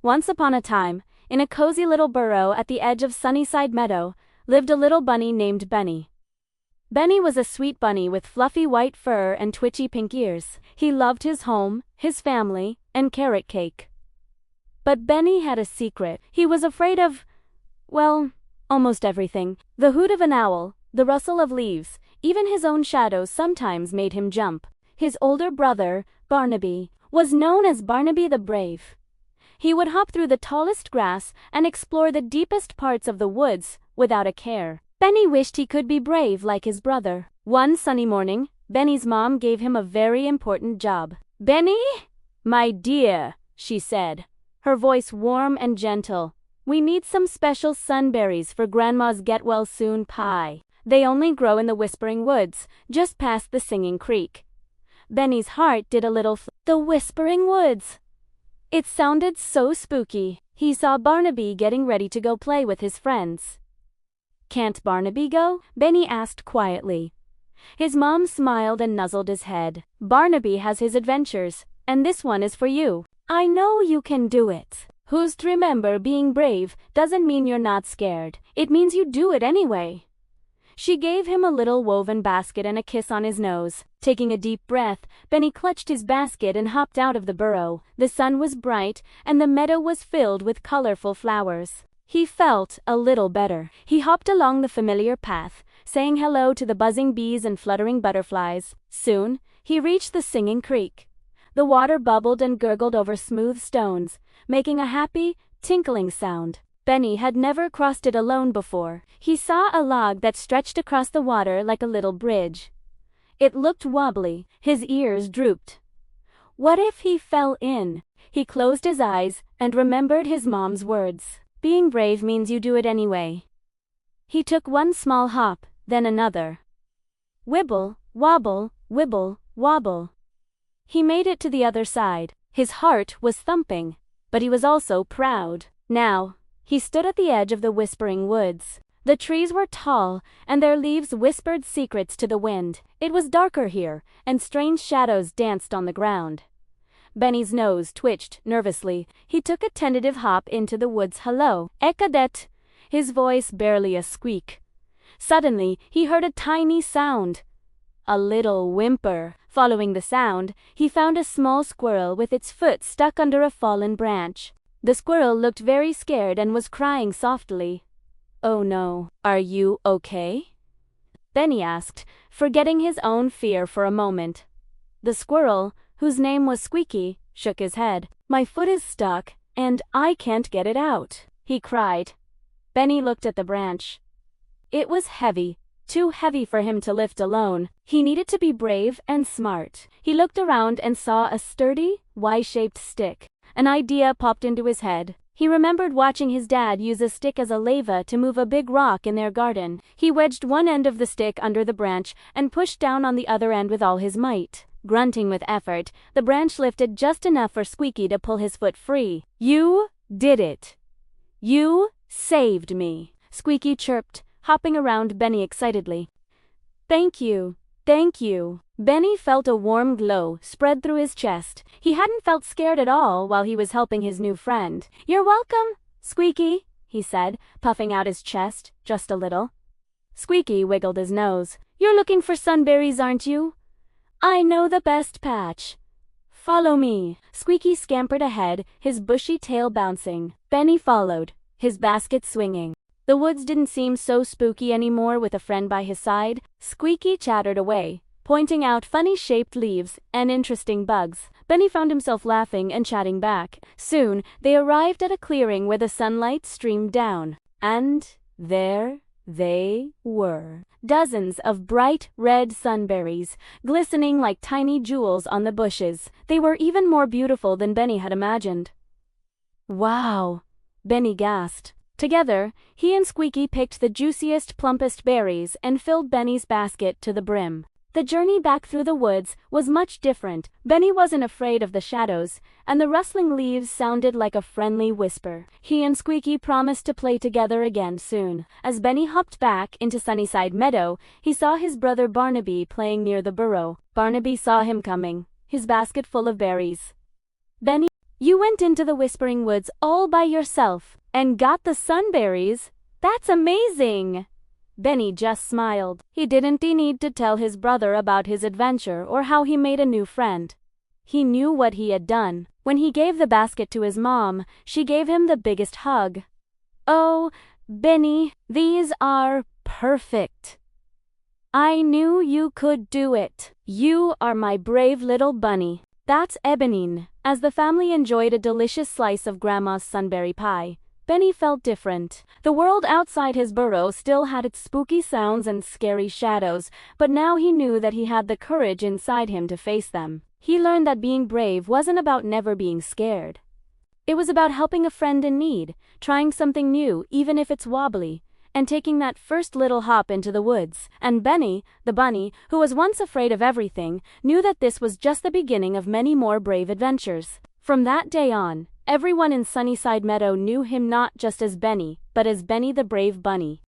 Once upon a time, in a cozy little burrow at the edge of Sunnyside Meadow, lived a little bunny named Benny. Benny was a sweet bunny with fluffy white fur and twitchy pink ears. He loved his home, his family, and carrot cake. But Benny had a secret. He was afraid of, well, almost everything. The hoot of an owl, the rustle of leaves, even his own shadow sometimes made him jump. His older brother, Barnaby, was known as Barnaby the Brave. He would hop through the tallest grass and explore the deepest parts of the woods without a care. Benny wished he could be brave like his brother. One sunny morning, Benny's mom gave him a very important job. "Benny, my dear," she said, her voice warm and gentle, "we need some special sunberries for Grandma's get-well-soon pie. They only grow in the Whispering Woods, just past the Singing Creek." Benny's heart did a little The Whispering Woods! It sounded so spooky. He saw Barnaby getting ready to go play with his friends. "Can't Barnaby go?" Benny asked quietly. His mom smiled and nuzzled his head. "Barnaby has his adventures, and this one is for you. I know you can do it. Who's remember, being brave doesn't mean you're not scared. It means you do it anyway." She gave him a little woven basket and a kiss on his nose. Taking a deep breath, Benny clutched his basket and hopped out of the burrow. The sun was bright, and the meadow was filled with colorful flowers. He felt a little better. He hopped along the familiar path, saying hello to the buzzing bees and fluttering butterflies. Soon, he reached the Singing Creek. The water bubbled and gurgled over smooth stones, making a happy, tinkling sound. Benny had never crossed it alone before. He saw a log that stretched across the water like a little bridge. It looked wobbly. His ears drooped. What if he fell in? He closed his eyes and remembered his mom's words. Being brave means you do it anyway. He took one small hop, then another. Wibble, wobble, wibble, wobble. He made it to the other side. His heart was thumping, but he was also proud. Now, he stood at the edge of the Whispering Woods. The trees were tall, and their leaves whispered secrets to the wind. It was darker here, and strange shadows danced on the ground. Benny's nose twitched nervously. He took a tentative hop into the woods. "Hello, Ekadet," his voice barely a squeak. Suddenly, he heard a tiny sound. A little whimper. Following the sound, he found a small squirrel with its foot stuck under a fallen branch. The squirrel looked very scared and was crying softly. "Oh no, are you okay?" Benny asked, forgetting his own fear for a moment. The squirrel, whose name was Squeaky, shook his head. "My foot is stuck, and I can't get it out," he cried. Benny looked at the branch. It was heavy, too heavy for him to lift alone. He needed to be brave and smart. He looked around and saw a sturdy, Y-shaped stick. An idea popped into his head. He remembered watching his dad use a stick as a lever to move a big rock in their garden. He wedged one end of the stick under the branch and pushed down on the other end with all his might. Grunting with effort, the branch lifted just enough for Squeaky to pull his foot free. "You did it. You saved me," Squeaky chirped, hopping around Benny excitedly. "Thank you. Thank you." Benny felt a warm glow spread through his chest. He hadn't felt scared at all while he was helping his new friend. "You're welcome, Squeaky," he said, puffing out his chest just a little. Squeaky wiggled his nose. "You're looking for sunberries, aren't you? I know the best patch. Follow me." Squeaky scampered ahead, his bushy tail bouncing. Benny followed, his basket swinging. The woods didn't seem so spooky anymore with a friend by his side. Squeaky chattered away, pointing out funny-shaped leaves and interesting bugs. Benny found himself laughing and chatting back. Soon, they arrived at a clearing where the sunlight streamed down. And there they were. Dozens of bright red sunberries, glistening like tiny jewels on the bushes. They were even more beautiful than Benny had imagined. "Wow," Benny gasped. Together, he and Squeaky picked the juiciest, plumpest berries and filled Benny's basket to the brim. The journey back through the woods was much different. Benny wasn't afraid of the shadows, and the rustling leaves sounded like a friendly whisper. He and Squeaky promised to play together again soon. As Benny hopped back into Sunnyside Meadow, he saw his brother Barnaby playing near the burrow. Barnaby saw him coming, his basket full of berries. "Benny, You went into the Whispering Woods all by yourself and got the sunberries? That's amazing! Benny just smiled. He didn't need to tell his brother about his adventure or how he made a new friend. He knew what he had done. When he gave the basket to his mom, she gave him the biggest hug. Oh, Benny, these are perfect. I knew you could do it. You are my brave little bunny. That's Ebeneine. As the family enjoyed a delicious slice of Grandma's sunberry pie, Benny felt different. The world outside his burrow still had its spooky sounds and scary shadows, but now he knew that he had the courage inside him to face them. He learned that being brave wasn't about never being scared. It was about helping a friend in need, trying something new even if it's wobbly, and taking that first little hop into the woods. And Benny, the bunny, who was once afraid of everything, knew that this was just the beginning of many more brave adventures. From that day on, everyone in Sunnyside Meadow knew him not just as Benny, but as Benny the Brave Bunny.